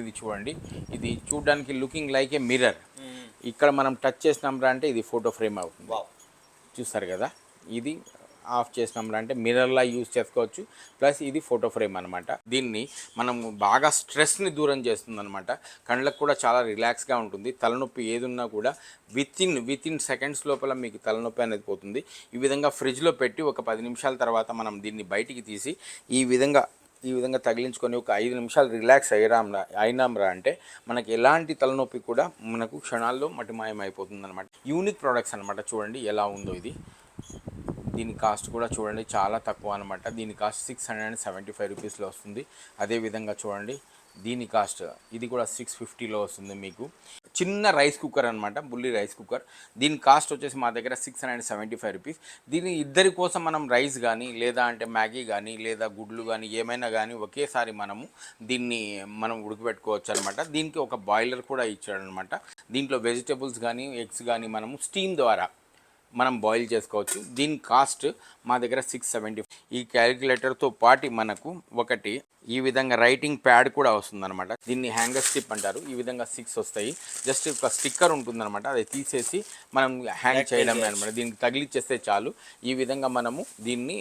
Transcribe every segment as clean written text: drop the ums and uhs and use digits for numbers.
ఇది చూడండి, ఇది చూడడానికి లుకింగ్ లైక్ ఏ మిర్రర్. ఇక్కడ మనం టచ్ చేసినాంరా అంటే ఇది ఫోటో ఫ్రేమ్ అవుతుంది. చూస్తారు కదా, ఇది ఆఫ్ చేసినాంరా అంటే మిర్రర్లా యూజ్ చేసుకోవచ్చు. ప్లస్ ఇది ఫోటో ఫ్రేమ్ అనమాట. దీన్ని మనం బాగా స్ట్రెస్ని దూరం చేస్తుంది అనమాట. కళ్ళకు కూడా చాలా రిలాక్స్గా ఉంటుంది. తలనొప్పి ఏదున్నా కూడా విత్ ఇన్ సెకండ్స్ లోపల మీకు తలనొప్పి అనేది పోతుంది. ఈ విధంగా ఫ్రిడ్జ్లో పెట్టి ఒక 10 నిమిషాల తర్వాత మనం దీన్ని బయటికి తీసి ఈ విధంగా తగిలించుకొని ఒక 5 నిమిషాలు రిలాక్స్ అయినాంరా అంటే మనకి ఎలాంటి తలనొప్పి కూడా మనకు క్షణాల్లో మటుమాయం అయిపోతుంది అనమాట. యూనిక్ ప్రోడక్ట్స్ అనమాట. చూడండి ఎలా ఉందో ఇది. దీని కాస్ట్ కూడా చూడండి చాలా తక్కువ అనమాట. దీని కాస్ట్ 675 రూపీస్లో వస్తుంది. అదేవిధంగా చూడండి దీని కాస్ట్ ఇది కూడా 650లో వస్తుంది. మీకు చిన్న రైస్ కుక్కర్ అనమాట, బుల్లి రైస్ కుక్కర్. దీని కాస్ట్ వచ్చేసి మా దగ్గర 675 రూపీస్. దీని ఇద్దరి కోసం మనం రైస్ కానీ లేదా అంటే మ్యాగీ కానీ లేదా గుడ్లు కానీ ఏమైనా కానీ ఒకేసారి దీన్ని మనం ఉడకబెట్టుకోవచ్చు అనమాట. దీనికి ఒక బాయిలర్ కూడా ఇచ్చాడనమాట. దీంట్లో వెజిటేబుల్స్ కానీ ఎగ్స్ కానీ మనము స్టీమ్ ద్వారా మనం బాయిల్ చేసుకోవచ్చు. దీని కాస్ట్ మా దగ్గర 670. ఈ క్యాలిక్యులేటర్తో పాటు మనకు ఒకటి ఈ విధంగా రైటింగ్ ప్యాడ్ కూడా వస్తుందన్నమాట. దీన్ని హ్యాంగర్ స్టిప్ అంటారు. ఈ విధంగా 6 వస్తాయి. జస్ట్ ఒక స్టిక్కర్ ఉంటుందన్నమాట, అది తీసేసి మనం హ్యాంగ్ చేయడమే అనమాట. దీనికి తగిలిచ్చేస్తే చాలు. ఈ విధంగా మనము దీన్ని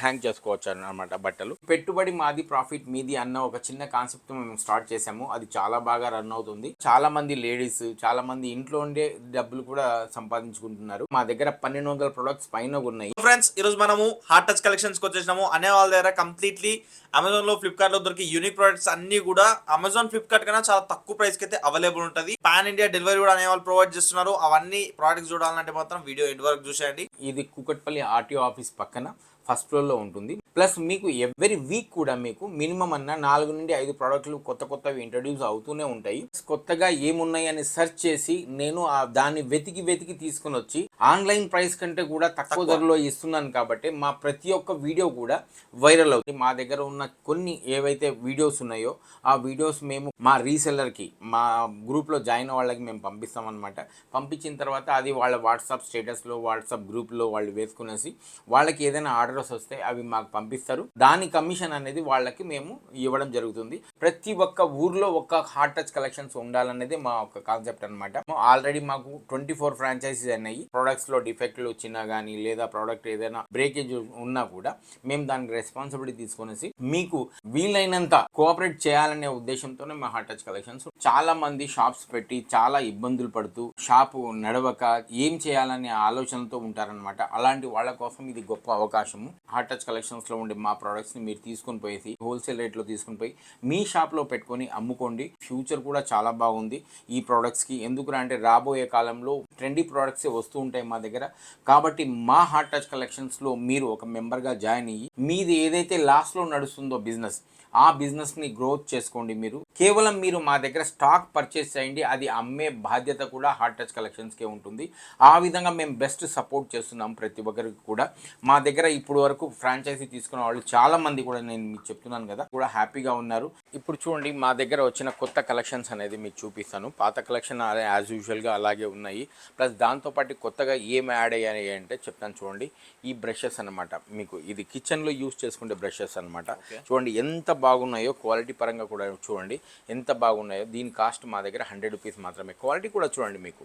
హ్యాంగ్ చేసుకోవచ్చు అనమాట బట్టలు. పెట్టుబడి మాది, ప్రాఫిట్ మీది అన్న ఒక చిన్న కాన్సెప్ట్ మేము స్టార్ట్ చేసాము. అది చాలా బాగా రన్ అవుతుంది. చాలా మంది లేడీస్, చాలా మంది ఇంట్లో ఉండే డబ్బులు కూడా సంపాదించుకుంటున్నారు. మా దగ్గర 1200 ప్రొడక్ట్స్ పైన ఉన్నాయి. ఫ్రెండ్స్, ఈరోజు మనము హార్ట్ టచ్ కలెక్షన్స్ కి వచ్చేసినాము. అనే వాళ్ళ దగ్గర కంప్లీట్లీ అమెజాన్ లో, ఫ్లిప్కార్ట్ లో దొరికే యూనిక్ ప్రొడక్ట్స్ అన్ని కూడా అమెజాన్, ఫ్లిప్కార్ట్ కన్నా చాలా తక్కువ ప్రైస్ కి అయితే అవైలబుల్ ఉంటుంది. పాన్ ఇండియా డెలివరీ కూడా అనే వాళ్ళు ప్రొవైడ్ చేస్తున్నారు. అవన్నీ ప్రొడక్ట్స్ చూడాలంటే మాత్రం వీడియో ఎండ్ వరకు చూసేయండి. ఇది కూకట్పల్లి ఆర్టీఓ ఆఫీస్ పక్కన ఫస్ట్ ఫ్లోర్లో ఉంటుంది. ప్లస్ మీకు ఎవ్రీ వీక్ కూడా మీకు మినిమం అన్న 4 నుండి 5 ప్రోడక్ట్లు కొత్తవి ఇంట్రడ్యూస్ అవుతూనే ఉంటాయి. కొత్తగా ఏమున్నాయి అని సెర్చ్ చేసి నేను దాన్ని వెతికి తీసుకుని వచ్చి ఆన్లైన్ ప్రైస్ కంటే కూడా తక్కువ ధరలో ఇస్తున్నాను. కాబట్టి మా ప్రతి ఒక్క వీడియో కూడా వైరల్ అవుతుంది. మా దగ్గర ఉన్న కొన్ని ఏవైతే వీడియోస్ ఉన్నాయో ఆ వీడియోస్ మేము మా రీసెల్లర్కి, మా గ్రూప్లో జాయిన్ వాళ్ళకి మేము పంపిస్తామన్నమాట. పంపించిన తర్వాత అది వాళ్ళ వాట్సాప్ స్టేటస్లో, వాట్సాప్ గ్రూప్లో వాళ్ళు వేసుకునేసి వాళ్ళకి ఏదైనా ఆర్డర్స్ వస్తే అవి మాకు పంపిస్తారు. దాని కమిషన్ అనేది వాళ్ళకి మేము ఇవ్వడం జరుగుతుంది. ప్రతి ఒక్క ఊర్లో ఒక హార్ట్ టచ్ కలెక్షన్స్ ఉండాలనేది మా ఒక కాన్సెప్ట్ అనమాట. ఆల్రెడీ మాకు 24 ఫ్రాంచైజీస్ అన్నాయి. ప్రొడక్ట్స్ లో డిఫెక్ట్లు వచ్చినా కానీ లేదా ప్రోడక్ట్ ఏదైనా బ్రేకేజ్ ఉన్నా కూడా మేము దానికి రెస్పాన్సిబిలిటీ తీసుకునేసి మీకు వీలైనంత కోఆపరేట్ చేయాలనే ఉద్దేశంతోనే మా హార్ట్ టచ్ కలెక్షన్స్. చాలా మంది షాప్స్ పెట్టి చాలా ఇబ్బందులు పడుతూ షాపు నడవక ఏం చేయాలనే ఆలోచనతో ఉంటారనమాట. అలాంటి వాళ్ళ కోసం ఇది గొప్ప అవకాశము. హార్ట్ టచ్ కలెక్షన్స్ లో ఉండే మా ప్రోడక్ట్స్ ని మీరు తీసుకొని పోయేసి హోల్సేల్ రేట్ లో తీసుకొని పోయి మీ షాప్ లో పెట్టుకొని అమ్ముకోండి. ఫ్యూచర్ కూడా చాలా బాగుంది ఈ ప్రోడక్ట్స్ కి. ఎందుకు అంటే రాబోయే కాలంలో ట్రెండీ ప్రోడక్ట్స్ వస్తూ ఉంటాయి మా దగ్గర. కాబట్టి మా హార్ట్ టచ్ కలెక్షన్స్ లో మీరు ఒక మెంబర్ గా జాయిన్ అయ్యి మీది ఏదైతే లాస్ట్ లో నడుస్తుందో బిజినెస్, ఆ బిజినెస్ని గ్రోత్ చేసుకోండి. కేవలం మీరు మా దగ్గర స్టాక్ పర్చేస్ చేయండి. అది అమ్మే బాధ్యత కూడా హార్ట్ టచ్ కలెక్షన్స్కే ఉంటుంది. ఆ విధంగా మేము బెస్ట్ సపోర్ట్ చేస్తున్నాం ప్రతి ఒక్కరికి కూడా. మా దగ్గర ఇప్పుడు వరకు ఫ్రాంచైజీ తీసుకున్న వాళ్ళు చాలా మంది కూడా, నేను మీకు చెప్తున్నాను కదా, కూడా హ్యాపీగా ఉన్నారు. ఇప్పుడు చూడండి మా దగ్గర వచ్చిన కొత్త కలెక్షన్స్ అనేది మీకు చూపిస్తాను. పాత కలెక్షన్ యాజ్ యూజువల్గా అలాగే ఉన్నాయి. ప్లస్ దాంతోపాటు కొత్తగా ఏం యాడ్ అయ్యాయి అంటే చెప్తాను. చూడండి ఈ బ్రషెస్ అనమాట. మీకు ఇది కిచెన్లో యూజ్ చేసుకునే బ్రషెస్ అనమాట. చూడండి ఎంత బాగున్నాయో, క్వాలిటీ పరంగా కూడా చూడండి ఎంత బాగున్నాయో. దీని కాస్ట్ మా దగ్గర 100 రూపీస్ మాత్రమే. క్వాలిటీ కూడా చూడండి, మీకు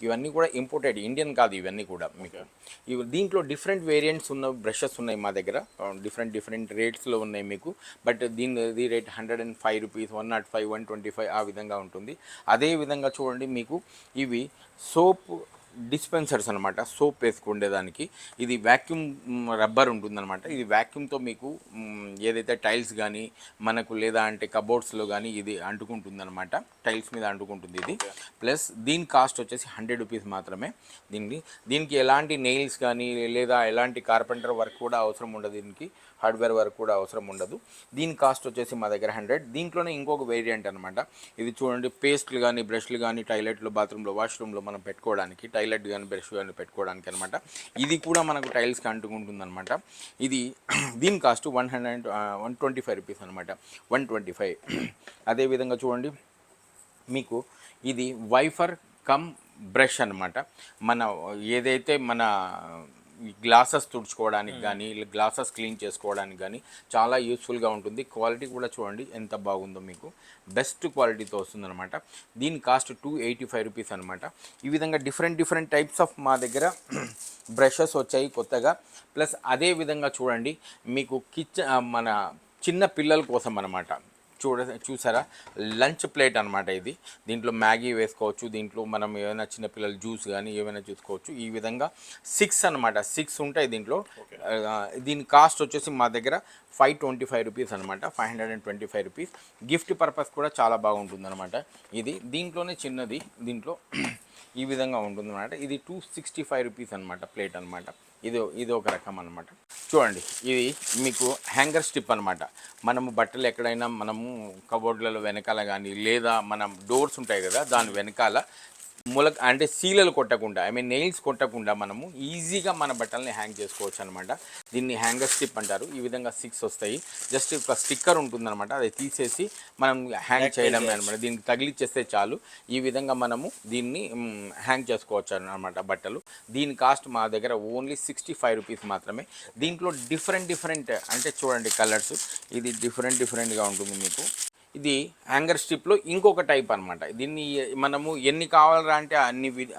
ఇవన్నీ కూడా ఇంపోర్టెడ్, ఇండియన్ కాదు ఇవన్నీ కూడా. మీకు దీంట్లో డిఫరెంట్ వేరియంట్స్ ఉన్న బ్రషెస్ ఉన్నాయి మా దగ్గర. డిఫరెంట్ రేట్స్లో ఉన్నాయి మీకు. బట్ దీని రేట్ 105 రూపీస్, 105, 125 ఆ విధంగా ఉంటుంది. అదేవిధంగా చూడండి మీకు ఇవి సోప్ డిస్పెన్సర్స్ అనమాట. సోప్ వేసుకుండేదానికి ఇది వ్యాక్యూమ్ రబ్బర్ ఉంటుందన్నమాట. ఇది వ్యాక్యూమ్తో మీకు ఏదైతే టైల్స్ కానీ మనకు లేదా అంటే కబోర్డ్స్లో కానీ ఇది అంటుకుంటుందన్నమాట. టైల్స్ మీద అంటుకుంటుంది ఇది. ప్లస్ దీని కాస్ట్ వచ్చేసి 100 రూపీస్ మాత్రమే. దీనికి ఎలాంటి నెయిల్స్ కానీ లేదా ఎలాంటి కార్పెంటర్ వర్క్ కూడా అవసరం ఉండదు. దీనికి హార్డ్వేర్ వర్క్ కూడా అవసరం ఉండదు. దీని కాస్ట్ వచ్చేసి మా దగ్గర 100. దీంట్లోనే ఇంకొక వేరియంట్ అనమాట. ఇది చూడండి పేస్ట్లు కానీ బ్రష్లు కానీ టాయిలెట్లో, బాత్రూంలో, వాష్రూమ్లో మనం పెట్టుకోవడానికి, టాయిలెట్ కానీ బ్రష్ కానీ పెట్టుకోవడానికి అనమాట. ఇది కూడా మనకు టైల్స్కి అంటుకుంటుంది అనమాట. ఇది దీని కాస్ట్ 125 రూపీస్ అనమాట. 125. అదేవిధంగా చూడండి మీకు ఇది వైఫర్ కమ్ బ్రష్ అనమాట. మన ఏదైతే మన గ్లాసెస్ తుడుచుకోవడానికి కానీ గ్లాసెస్ క్లీన్ చేసుకోవడానికి కానీ చాలా యూస్ఫుల్గా ఉంటుంది. క్వాలిటీ కూడా చూడండి ఎంత బాగుందో, మీకు బెస్ట్ క్వాలిటీతో వస్తుందన్నమాట. దీని కాస్ట్ 285 రూపీస్ అనమాట. ఈ విధంగా డిఫరెంట్ టైప్స్ ఆఫ్ మా దగ్గర బ్రషెస్ వచ్చాయి కొత్తగా. ప్లస్ అదే విధంగా చూడండి మీకు మన చిన్న పిల్లల కోసం అనమాట. చూసారా, లంచ్ ప్లేట్ అనమాట ఇది. దీంట్లో మ్యాగీ వేసుకోవచ్చు, దీంట్లో మనం ఏమైనా చిన్నపిల్లల జ్యూస్ కానీ ఏమైనా చూసుకోవచ్చు. ఈ విధంగా 6 అనమాట, 6 ఉంటాయి దీంట్లో. దీని కాస్ట్ వచ్చేసి మా దగ్గర 525 రూపీస్ అనమాట, 525 రూపీస్. గిఫ్ట్ పర్పస్ కూడా చాలా బాగుంటుంది అనమాట ఇది. దీంట్లోనే చిన్నది దీంట్లో ఈ విధంగా ఉంటుంది అనమాట. ఇది 265 రూపీస్ అనమాట ప్లేట్ అనమాట. ఇది ఒక రకం అనమాట. చూడండి, ఇది మీకు హ్యాంగర్ స్టిప్ అనమాట. మనము బట్టలు ఎక్కడైనా మనము కబోర్డ్లలో వెనకాల కానీ, లేదా మనం డోర్స్ ఉంటాయి కదా దాని వెనకాల అంటే సీలలు కొట్టకుండా, నెయిల్స్ కొట్టకుండా మనము ఈజీగా మన బట్టల్ని హ్యాంగ్ చేసుకోవచ్చు అనమాట. దీన్ని హ్యాంగర్ స్టిప్ అంటారు. ఈ విధంగా 6 వస్తాయి. జస్ట్ ఒక స్టిక్కర్ ఉంటుందన్నమాట, అది తీసేసి మనం హ్యాంగ్ చేయడమే అనమాట. దీనికి తగిలిచ్చేస్తే చాలు. ఈ విధంగా మనము దీన్ని హ్యాంగ్ చేసుకోవచ్చు అనమాట బట్టలు. దీని కాస్ట్ మా దగ్గర ఓన్లీ 65 రూపీస్ మాత్రమే. దీంట్లో డిఫరెంట్ అంటే చూడండి కలర్స్, ఇది డిఫరెంట్గా ఉంటుంది మీకు. ఇది హ్యాంగర్ స్ట్రిప్లో ఇంకొక టైప్ అనమాట. దీన్ని మనము ఎన్ని కావాలరా అంటే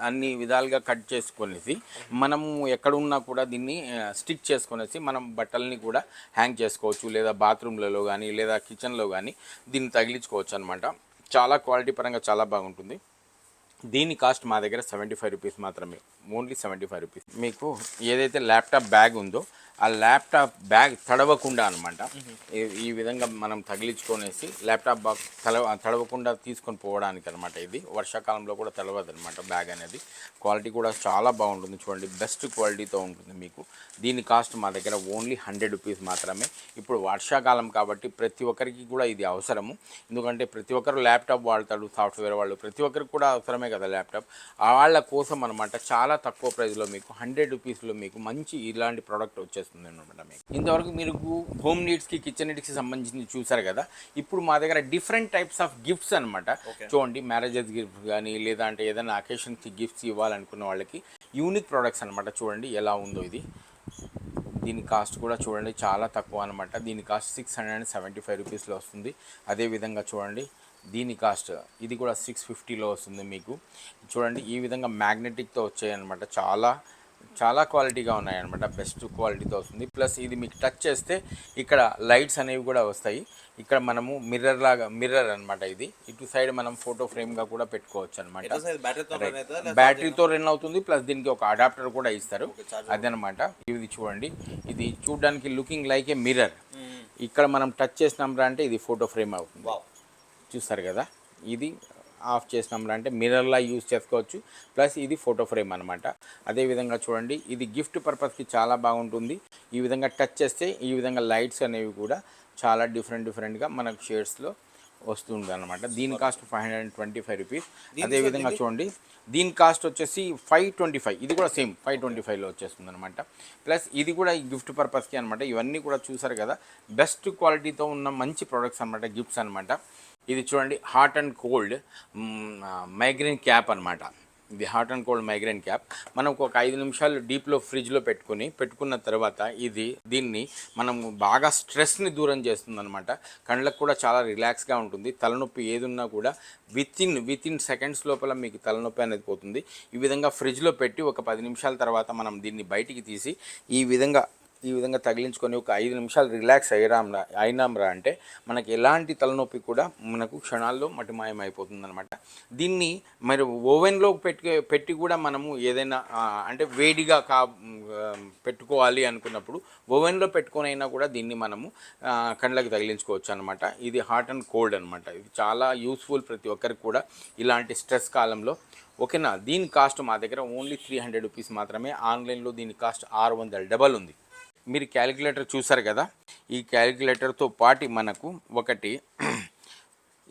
అన్ని విధాలుగా కట్ చేసుకొనేసి మనము ఎక్కడున్నా కూడా దీన్ని స్టిక్ చేసుకొనేసి మనం బట్టల్ని కూడా హ్యాంగ్ చేసుకోవచ్చు, లేదా బాత్రూమ్లలో కానీ లేదా కిచెన్లో కానీ దీన్ని తగిలించుకోవచ్చు అనమాట. చాలా క్వాలిటీ పరంగా చాలా బాగుంటుంది. దీని కాస్ట్ మా దగ్గర 75 రూపీస్ మాత్రమే, ఓన్లీ 75 రూపీస్. మీకు ఏదైతే ల్యాప్టాప్ బ్యాగ్ ఉందో ఆ ల్యాప్టాప్ బ్యాగ్ తడవకుండా అనమాట ఈ విధంగా మనం తగిలించుకొనేసి ల్యాప్టాప్ బాగ్ తడవకుండా తీసుకొని పోవడానికి అనమాట. ఇది వర్షాకాలంలో కూడా తడవదు అనమాట బ్యాగ్ అనేది. క్వాలిటీ కూడా చాలా బాగుంటుంది, చూడండి బెస్ట్ క్వాలిటీతో ఉంటుంది మీకు. దీని కాస్ట్ మా దగ్గర ఓన్లీ 100 రూపీస్ మాత్రమే. ఇప్పుడు వర్షాకాలం కాబట్టి ప్రతి ఒక్కరికి కూడా ఇది అవసరము, ఎందుకంటే ప్రతి ఒక్కరు ల్యాప్టాప్ వాడతాడు, సాఫ్ట్వేర్ వాళ్ళు, ప్రతి ఒక్కరికి కూడా అవసరమే కదా ల్యాప్టాప్. వాళ్ళ కోసం అనమాట చాలా తక్కువ ప్రైస్లో మీకు 100 రూపీస్లో మీకు మంచి ఇలాంటి ప్రోడక్ట్ వచ్చేస్తుంది అనమాట. మీకు ఇంతవరకు మీరు హోమ్ నీడ్స్కి, కిచెన్ నీడ్స్కి సంబంధించి చూసారు కదా. ఇప్పుడు మా దగ్గర డిఫరెంట్ టైప్స్ ఆఫ్ గిఫ్ట్స్ అనమాట. చూడండి, మ్యారేజెస్ గిఫ్ట్ కానీ, లేదా అంటే ఏదైనా అకేషన్కి గిఫ్ట్స్ ఇవ్వాలనుకున్న వాళ్ళకి యూనిక్ ప్రోడక్ట్స్ అనమాట. చూడండి ఎలా ఉందో ఇది. దీని కాస్ట్ కూడా చూడండి చాలా తక్కువ అనమాట. దీని కాస్ట్ 675 రూపీస్లో వస్తుంది. అదేవిధంగా చూడండి దీని కాస్ట్ ఇది కూడా 650లో వస్తుంది మీకు. చూడండి ఈ విధంగా మ్యాగ్నెటిక్తో వచ్చాయన్నమాట. చాలా క్వాలిటీగా ఉన్నాయన్నమాట, బెస్ట్ క్వాలిటీతో వస్తుంది. ప్లస్ ఇది మీకు టచ్ చేస్తే ఇక్కడ లైట్స్ అనేవి కూడా వస్తాయి. ఇక్కడ మనము మిర్రర్ అనమాట. ఇది ఇటు సైడ్ మనం ఫోటో ఫ్రేమ్గా కూడా పెట్టుకోవచ్చు అనమాట. బ్యాటరీతో రన్ అవుతుంది. ప్లస్ దీనికి ఒక అడాప్టర్ కూడా ఇస్తారు, అదనమాట. ఇది చూడండి, ఇది చూడడానికి లుకింగ్ లైక్ ఏ మిర్రర్. ఇక్కడ మనం టచ్ చేసినాంరా అంటే ఇది ఫోటో ఫ్రేమ్ అవుతుంది. చూస్తారు కదా, ఇది ఆఫ్ చేసినాం అంటే మిర్రర్లా యూజ్ చేసుకోవచ్చు. ప్లస్ ఇది ఫోటో ఫ్రేమ్ అనమాట. అదేవిధంగా చూడండి, ఇది గిఫ్ట్ పర్పస్కి చాలా బాగుంటుంది. ఈ విధంగా టచ్ చేస్తే ఈ విధంగా లైట్స్ అనేవి కూడా చాలా డిఫరెంట్గా మనకు షేడ్స్లో వస్తుంది అనమాట. దీని కాస్ట్ 525 రూపీస్. అదేవిధంగా చూడండి దీని కాస్ట్ వచ్చేసి 525. ఇది కూడా సేమ్ 525లో వచ్చేస్తుంది అనమాట. ప్లస్ ఇది కూడా గిఫ్ట్ పర్పస్కి అనమాట. ఇవన్నీ కూడా చూసారు కదా, బెస్ట్ క్వాలిటీతో ఉన్న మంచి ప్రోడక్ట్స్ అనమాట, గిఫ్ట్స్ అనమాట. ఇది చూడండి hot and cold migraine cap అనమాట. ఇది hot and cold migraine cap. మనం ఒక 5 నిమిషాలు డీప్లో ఫ్రిడ్జ్లో పెట్టుకున్న తర్వాత దీన్ని మనం బాగా స్ట్రెస్ని దూరం చేస్తుంది అనమాట. కళ్ళకు కూడా చాలా రిలాక్స్గా ఉంటుంది. తలనొప్పి ఏదున్నా కూడా విత్ ఇన్ సెకండ్స్ లోపల మీకు తలనొప్పి అనేది పోతుంది. ఈ విధంగా ఫ్రిడ్జ్లో పెట్టి ఒక 10 నిమిషాల తర్వాత మనం దీన్ని బయటికి తీసి ఈ విధంగా తగిలించుకొని ఒక 5 నిమిషాలు రిలాక్స్ అయినాంరా అంటే మనకి ఎలాంటి తలనొప్పి కూడా మనకు క్షణాల్లో మటుమాయం అయిపోతుంది అనమాట. దీన్ని మరి ఓవెన్లో పెట్టి కూడా మనము ఏదైనా అంటే వేడిగా పెట్టుకోవాలి అనుకున్నప్పుడు ఓవెన్లో పెట్టుకొని అయినా కూడా దీన్ని మనము కళ్ళకి తగిలించుకోవచ్చు అనమాట. ఇది హాట్ అండ్ కోల్డ్ అనమాట. ఇది చాలా యూస్ఫుల్ ప్రతి ఒక్కరికి కూడా ఇలాంటి స్ట్రెస్ కాలంలో. ఓకేనా, దీని కాస్ట్ మా దగ్గర ఓన్లీ 300 రూపీస్ మాత్రమే. ఆన్లైన్లో దీని కాస్ట్ 600 ఉంది. మీరు క్యాలిక్యులేటర్ చూసారు కదా, ఈ క్యాలిక్యులేటర్తో పాటు మనకు ఒకటి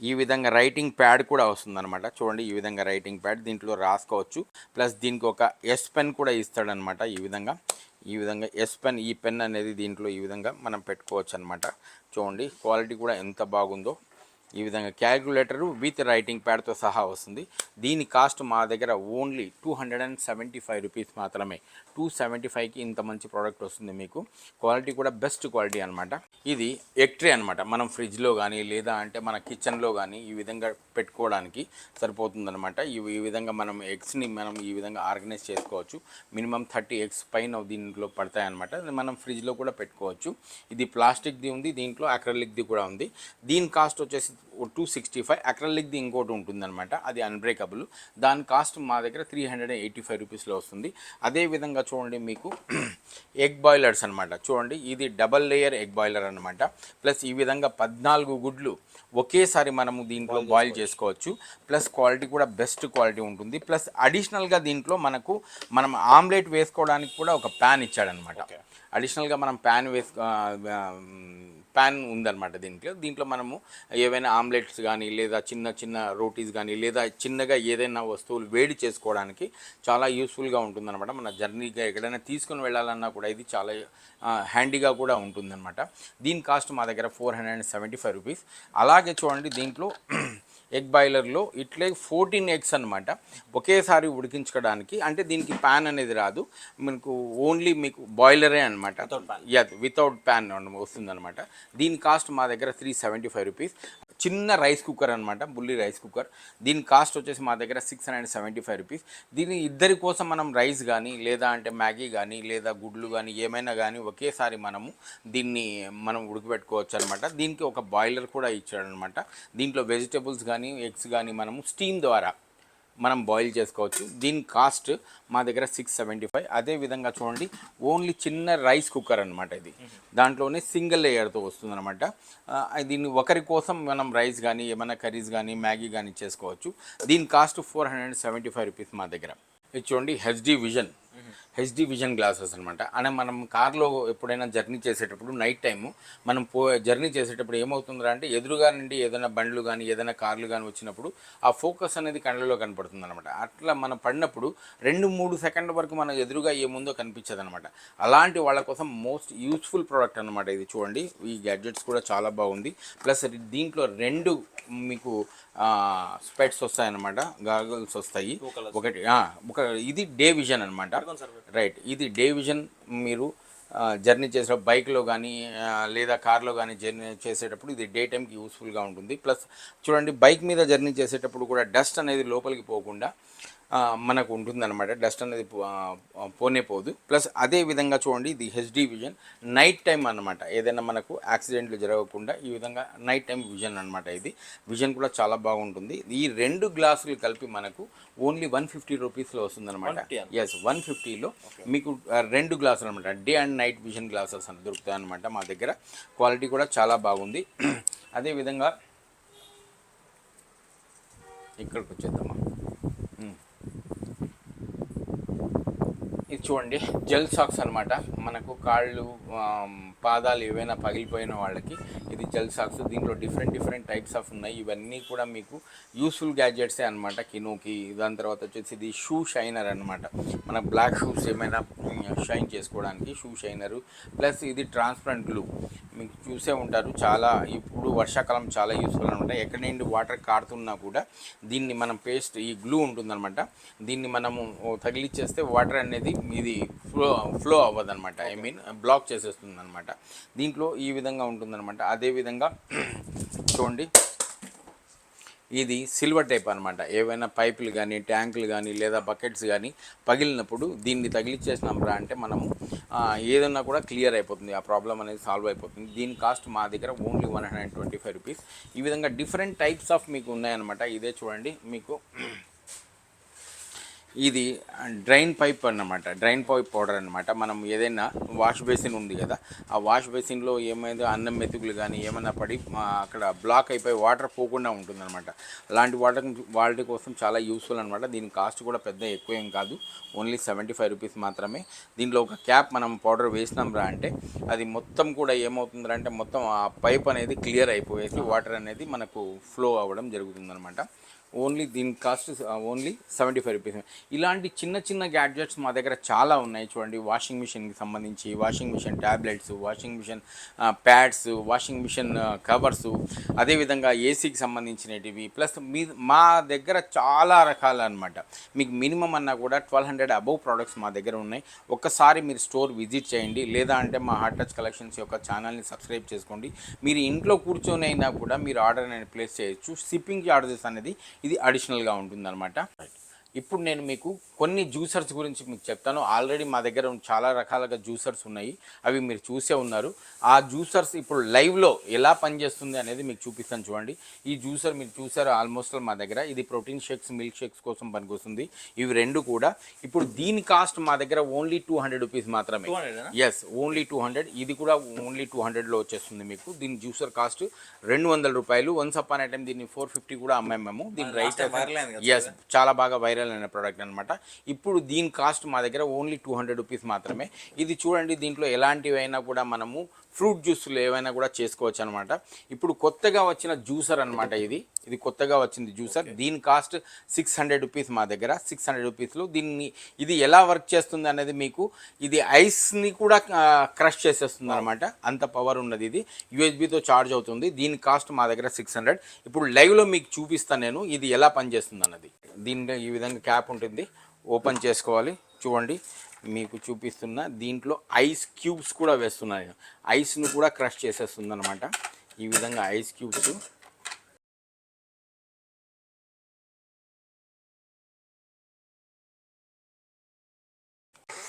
ఈ విధంగా రైటింగ్ ప్యాడ్ కూడా వస్తుందన్నమాట. చూడండి ఈ విధంగా రైటింగ్ ప్యాడ్, దీంట్లో రాసుకోవచ్చు. ప్లస్ దీనికి ఒక ఎస్ పెన్ కూడా ఇస్తాడనమాట. ఈ విధంగా ఎస్ పెన్, ఈ పెన్ అనేది దీంట్లో ఈ విధంగా మనం పెట్టుకోవచ్చు అనమాట. చూడండి క్వాలిటీ కూడా ఎంత బాగుందో. ఈ విధంగా క్యాల్కులేటరు విత్ రైటింగ్ ప్యాడ్తో సహా వస్తుంది. దీని కాస్ట్ మా దగ్గర ఓన్లీ 275 రూపీస్ మాత్రమే. 275కి ఇంత మంచి ప్రోడక్ట్ వస్తుంది మీకు. క్వాలిటీ కూడా బెస్ట్ క్వాలిటీ అనమాట. ఇది ఎగ్ ట్రే అనమాట. మనం ఫ్రిడ్జ్లో కానీ లేదా అంటే మన కిచెన్లో కానీ ఈ విధంగా పెట్టుకోవడానికి సరిపోతుందనమాట. ఈ విధంగా మనం ఎగ్స్ని మనం ఈ విధంగా ఆర్గనైజ్ చేసుకోవచ్చు. మినిమం 30 ఎగ్స్ పైన దీంట్లో పడతాయన్నమాట. మనం ఫ్రిడ్జ్లో కూడా పెట్టుకోవచ్చు. ఇది ప్లాస్టిక్ది ఉంది, దీంట్లో అక్రలిక్ది కూడా ఉంది. దీని కాస్ట్ వచ్చేసి 265. అక్రలిక్ది ఇంకోటి ఉంటుందన్నమాట, అది అన్బ్రేకబుల్. దాని కాస్ట్ మా దగ్గర 385 రూపీస్లో వస్తుంది. అదేవిధంగా చూడండి మీకు ఎగ్ బాయిలర్స్ అనమాట. చూడండి ఇది డబల్ లేయర్ ఎగ్ బాయిలర్ అనమాట. ప్లస్ ఈ విధంగా 14 గుడ్లు ఒకేసారి మనము దీంట్లో బాయిల్ చేసుకోవచ్చు. ప్లస్ క్వాలిటీ కూడా బెస్ట్ క్వాలిటీ ఉంటుంది. ప్లస్ అడిషనల్గా దీంట్లో మనం ఆమ్లెట్ వేసుకోవడానికి కూడా ఒక ప్యాన్ ఇచ్చాడనమాట. అడిషనల్గా మనం ప్యాన్ ఉందన్నమాట దీంట్లో మనము ఏవైనా ఆమ్లెట్స్ కానీ లేదా చిన్న రోటీస్ కానీ లేదా చిన్నగా ఏదైనా వస్తువులు వేడి చేసుకోవడానికి చాలా యూస్ఫుల్గా ఉంటుందన్నమాట. మన జర్నీగా ఎక్కడైనా తీసుకుని వెళ్ళాలన్నా కూడా ఇది చాలా హ్యాండీగా కూడా ఉంటుందన్నమాట. దీని కాస్ట్ మా దగ్గర 475 రూపీస్. అలాగే చూడండి దీంట్లో ఎగ్ బాయిలర్లో ఇట్లే 14 ఎగ్స్ అనమాట ఒకేసారి ఉడికించుకోవడానికి. అంటే దీనికి ప్యాన్ అనేది రాదు, మనకు ఓన్లీ మీకు బాయిలరే అనమాట. వితౌట్ ప్యాన్ వస్తుందన్నమాట. దీని కాస్ట్ మా దగ్గర 375 రూపీస్. చిన్న రైస్ కుక్కర్ అనమాట, బుల్లి రైస్ కుక్కర్. దీని కాస్ట్ వచ్చేసి మా దగ్గర 675 రూపీస్. దీని ఇద్దరి కోసం మనం రైస్ కానీ లేదా అంటే మ్యాగీ కానీ లేదా గుడ్లు కానీ ఏమైనా కానీ ఒకేసారి దీన్ని మనం ఉడకబెట్టుకోవచ్చు అనమాట. దీనికి ఒక బాయిలర్ కూడా ఇచ్చాడనమాట. దీంట్లో వెజిటేబుల్స్ కానీ ఎగ్స్ కానీ మనము స్టీమ్ ద్వారా మనం బాయిల్ చేసుకోవచ్చు. దీని కాస్ట్ మా దగ్గర 675. అదేవిధంగా చూడండి ఓన్లీ చిన్న రైస్ కుక్కర్ అనమాట. ఇది దాంట్లోనే సింగిల్ లేయర్తో వస్తుందన్నమాట. దీన్ని ఒకరి కోసం మనం రైస్ కానీ ఏమైనా కర్రీస్ కానీ మ్యాగీ కానీ చేసుకోవచ్చు. దీని కాస్ట్ 475 రూపీస్ మా దగ్గర. ఇది చూడండి హెచ్డి విజన్ గ్లాసెస్ అనమాట. అంటే మనం కార్లో ఎప్పుడైనా జర్నీ చేసేటప్పుడు నైట్ టైము మనం జర్నీ చేసేటప్పుడు ఏమవుతుందా అంటే ఎదురుగా నుండి ఏదైనా బండ్లు కానీ ఏదైనా కార్లు కానీ వచ్చినప్పుడు ఆ ఫోకస్ అనేది కళ్ళలో కనపడుతుంది అనమాట. అట్లా మనం పడినప్పుడు 2-3 సెకండ్ల వరకు మన ఎదురుగా ఏముందో కనిపించదు అనమాట. అలాంటి వాళ్ళ కోసం మోస్ట్ యూస్ఫుల్ ప్రోడక్ట్ అనమాట ఇది. చూడండి ఈ గ్యాడ్జెట్స్ కూడా చాలా బాగుంది. ప్లస్ దీంట్లో 2 మీకు స్పెట్స్ వస్తాయన్నమాట, గాగల్స్ వస్తాయి. ఇది డే విజన్ అనమాట. రైట్, ఇది డే విజన్. మీరు జర్నీ చేసే బైక్లో కానీ లేదా కార్లో కానీ జర్నీ చేసేటప్పుడు ఇది డే టైంకి యూస్ఫుల్గా ఉంటుంది. ప్లస్ చూడండి బైక్ మీద జర్నీ చేసేటప్పుడు కూడా డస్ట్ అనేది లోపలికి పోకుండా మనకు ఉంటుందన్నమాట. డస్ట్ అనేది పోనే పోదు. ప్లస్ అదే విధంగా చూడండి ఇది హెచ్డి విజన్ నైట్ టైం అనమాట. ఏదైనా మనకు యాక్సిడెంట్లు జరగకుండా ఈ విధంగా నైట్ టైం విజన్ అనమాట. ఇది విజన్ కూడా చాలా బాగుంటుంది. ఈ 2 గ్లాసులు కలిపి మనకు ఓన్లీ 150 రూపీస్లో వస్తుందన్నమాట. ఎస్, 150లో మీకు 2 గ్లాసులు అనమాట. Day and night vision glasses అని దొరుకుతాయి అనమాట మా దగ్గర. క్వాలిటీ కూడా చాలా బాగుంది. అదేవిధంగా ఇక్కడికి వచ్చేద్దామా. ఇది చూడండి జెల్ సాక్స్ అనమాట. మనకు కాళ్ళు పాదాలు ఏవైనా పగిలిపోయిన వాళ్ళకి ఇది జెల్ సాక్స్. దీంట్లో డిఫరెంట్ టైప్స్ ఆఫ్ ఉన్నాయి. ఇవన్నీ కూడా మీకు యూస్ఫుల్ గ్యాడ్జెట్సే అనమాట. కినోకి. దాని తర్వాత వచ్చేసి ఇది షూ షైనర్ అనమాట. మన బ్లాక్ షూస్ ఏమైనా షైన్ చేసుకోవడానికి షూ షైనరు. ప్లస్ ఇది ట్రాన్స్పరెంట్ గ్లూ. మీకు చూసే ఉంటారు, చాలా ఇప్పుడు వర్షాకాలం చాలా యూస్ఫుల్ అనమాట. ఎక్కడి నుండి వాటర్ కారుతున్నా కూడా దీన్ని మనం పేస్ట్ ఈ గ్లూ ఉంటుందన్నమాట. దీన్ని మనము తగిలిచ్చేస్తే వాటర్ అనేది ఇది ఫ్లో అవ్వదన్నమాట. ఐ మీన్ బ్లాక్ చేసేస్తుంది అనమాట. దీంట్లో ఈ విధంగా ఉంటుందన్నమాట. అదేవిధంగా చూడండి ఇది సిల్వర్ టైప్ అనమాట. ఏవైనా పైపులు కానీ ట్యాంకులు కానీ లేదా బకెట్స్ కానీ పగిలినప్పుడు దీన్ని తగిలిచ్చేసినాంరా అంటే మనము ఏదన్నా కూడా క్లియర్ అయిపోతుంది, ఆ ప్రాబ్లం అనేది సాల్వ్ అయిపోతుంది. దీని కాస్ట్ మా దగ్గర ఓన్లీ 125 రూపీస్. ఈ విధంగా డిఫరెంట్ టైప్స్ ఆఫ్ మీకు ఉన్నాయన్నమాట. ఇదే చూడండి మీకు ఇది డ్రైన్ పైప్ అన్నమాట. డ్రైన్ పైప్ పౌడర్ అనమాట. మనం ఏదైనా వాష్ బేసిన్ ఉంది కదా, ఆ వాష్ బేసిన్లో ఏమైనా అన్నం మెతుకులు కానీ ఏమైనా పడి అక్కడ బ్లాక్ అయిపోయి వాటర్ పోకుండా ఉంటుందన్నమాట. అలాంటి వాటి కోసం చాలా యూస్ఫుల్ అనమాట. దీని కాస్ట్ కూడా పెద్ద ఎక్కువ ఏం కాదు, ఓన్లీ 75 రూపీస్ మాత్రమే. దీంట్లో ఒక క్యాప్ మనం పౌడర్ వేసినాంరా అంటే అది మొత్తం కూడా ఏమవుతుందంటే అంటే మొత్తం ఆ పైప్ అనేది క్లియర్ అయిపోయేసి వాటర్ అనేది మనకు ఫ్లో అవ్వడం జరుగుతుందన్నమాట. ఓన్లీ దీని కాస్ట్ ఓన్లీ 75 రూపీస్. ఇలాంటి చిన్న చిన్న గ్యాడ్జెట్స్ మా దగ్గర చాలా ఉన్నాయి చూడండి. వాషింగ్ మిషన్కి సంబంధించి washing machine tablets, washing machine pads, washing machine covers, అదేవిధంగా ఏసీకి సంబంధించినటివి, ప్లస్ మా దగ్గర చాలా రకాలు అనమాట. మీకు మినిమం అన్నా కూడా 1200 అబవ్ ప్రోడక్ట్స్ మా దగ్గర ఉన్నాయి. ఒక్కసారి మీరు స్టోర్ విజిట్ చేయండి, లేదా అంటే మా హాట్ టచ్ కలెక్షన్స్ యొక్క ఛానల్ని సబ్స్క్రైబ్ చేసుకోండి. మీరు ఇంట్లో కూర్చొని అయినా కూడా మీరు ఆర్డర్ అనేది ప్లేస్ చేయొచ్చు. షిప్పింగ్ చార్జెస్ అనేది ఇది అడిషనల్గా ఉంటుందన్నమాట. ఇప్పుడు నేను మీకు కొన్ని జ్యూసర్స్ గురించి మీకు చెప్తాను. ఆల్రెడీ మా దగ్గర చాలా రకాలుగా జ్యూసర్స్ ఉన్నాయి, అవి మీరు చూసే ఉన్నారు. ఆ జ్యూసర్స్ ఇప్పుడు లైవ్లో ఎలా పనిచేస్తుంది అనేది మీకు చూపిస్తాను చూడండి. ఈ జ్యూసర్ మీరు చూసారు ఆల్మోస్ట్ మా దగ్గర. ఇది ప్రోటీన్ షేక్స్, మిల్క్ షేక్స్ కోసం పనికొస్తుంది. ఇవి రెండు కూడా. ఇప్పుడు దీని కాస్ట్ మా దగ్గర ఓన్లీ 200 రూపీస్ మాత్రమే. Yes, only 200. ఇది కూడా ఓన్లీ 200లో వచ్చేస్తుంది మీకు. దీని జ్యూసర్ కాస్ట్ 200 రూపాయలు. వన్స్ అపాన్ ఐటమ్ దీన్ని 450 కూడా అమ్మాము మేము. దీని రైట్ ఎస్, చాలా బాగా వైరల్ అయిన ప్రోడక్ట్ అనమాట. ఇప్పుడు దీని కాస్ట్ మా దగ్గర ఓన్లీ 200 రూపీస్ మాత్రమే. ఇది చూడండి, దీంట్లో ఎలాంటివైనా కూడా మనము ఫ్రూట్ జ్యూస్లు ఏవైనా కూడా చేసుకోవచ్చు అనమాట. ఇప్పుడు కొత్తగా వచ్చిన జ్యూసర్ అనమాట. ఇది కొత్తగా వచ్చింది జ్యూసర్. దీని కాస్ట్ 600 రూపీస్ మా దగ్గర. 600 రూపీస్లో ఇది ఎలా వర్క్ చేస్తుంది అనేది మీకు, ఇది ఐస్ని కూడా క్రష్ చేసేస్తుంది అనమాట. అంత పవర్ ఉన్నది. ఇది యూఎస్బితో ఛార్జ్ అవుతుంది. దీని కాస్ట్ మా దగ్గర 600. ఇప్పుడు లైవ్లో మీకు చూపిస్తాను నేను ఇది ఎలా పనిచేస్తుంది అన్నది. దీంట్లో ఈ విధంగా క్యాప్ ఉంటుంది, ఓపెన్ చేసుకోవాలి. చూడండి, మీకు చూపిస్తున్న దీంట్లో ఐస్ క్యూబ్స్ కూడా వేస్తున్నాను. ఐస్ను కూడా క్రష్ చేసేస్తుంది అనమాట. ఈ విధంగా ఐస్ క్యూబ్స్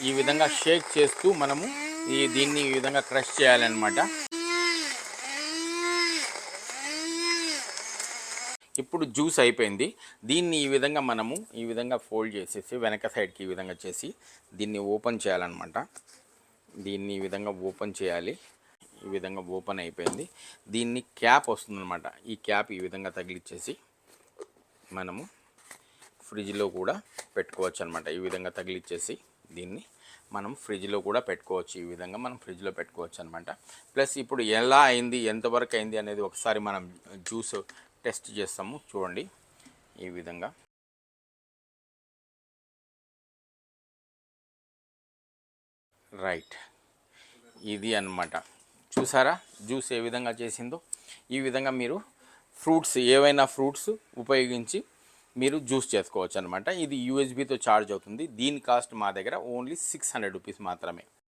ఈ విధంగా షేక్ చేస్తూ మనము దీన్ని ఈ విధంగా క్రష్ చేయాలన్నమాట. ఇప్పుడు జ్యూస్ అయిపోయింది. దీన్ని ఈ విధంగా మనము ఈ విధంగా ఫోల్డ్ చేసేసి వెనక సైడ్కి ఈ విధంగా చేసి దీన్ని ఓపెన్ చేయాలన్నమాట. దీన్ని ఈ విధంగా ఓపెన్ చేయాలి. ఈ విధంగా ఓపెన్ అయిపోయింది. దీన్ని క్యాప్ వస్తుందన్నమాట. ఈ క్యాప్ ఈ విధంగా తగిలిచ్చేసి మనము ఫ్రిడ్జ్లో కూడా పెట్టుకోవచ్చు అనమాట. ఈ విధంగా తగిలిచ్చేసి దీన్ని మనం ఫ్రిడ్జ్లో కూడా పెట్టుకోవచ్చు. ఈ విధంగా మనం ఫ్రిడ్జ్లో పెట్టుకోవచ్చు అనమాట. ప్లస్ ఇప్పుడు ఎలా అయింది, ఎంతవరకు అయింది అనేది ఒకసారి మనం జ్యూస్ టెస్ట్ చేస్తాము. చూడండి, ఈ విధంగా రైట్, ఇది అన్నమాట. చూసారా జ్యూస్ ఏ విధంగా చేసిందో? ఈ విధంగా మీరు ఫ్రూట్స్, ఏవైనా ఫ్రూట్స్ ఉపయోగించి మీరు జ్యూస్ చేసుకోవచ్చు అనమాట. ఇది యూఎస్బితో ఛార్జ్ అవుతుంది. దీని కాస్ట్ మా దగ్గర ఓన్లీ 600 రూపీస్ మాత్రమే.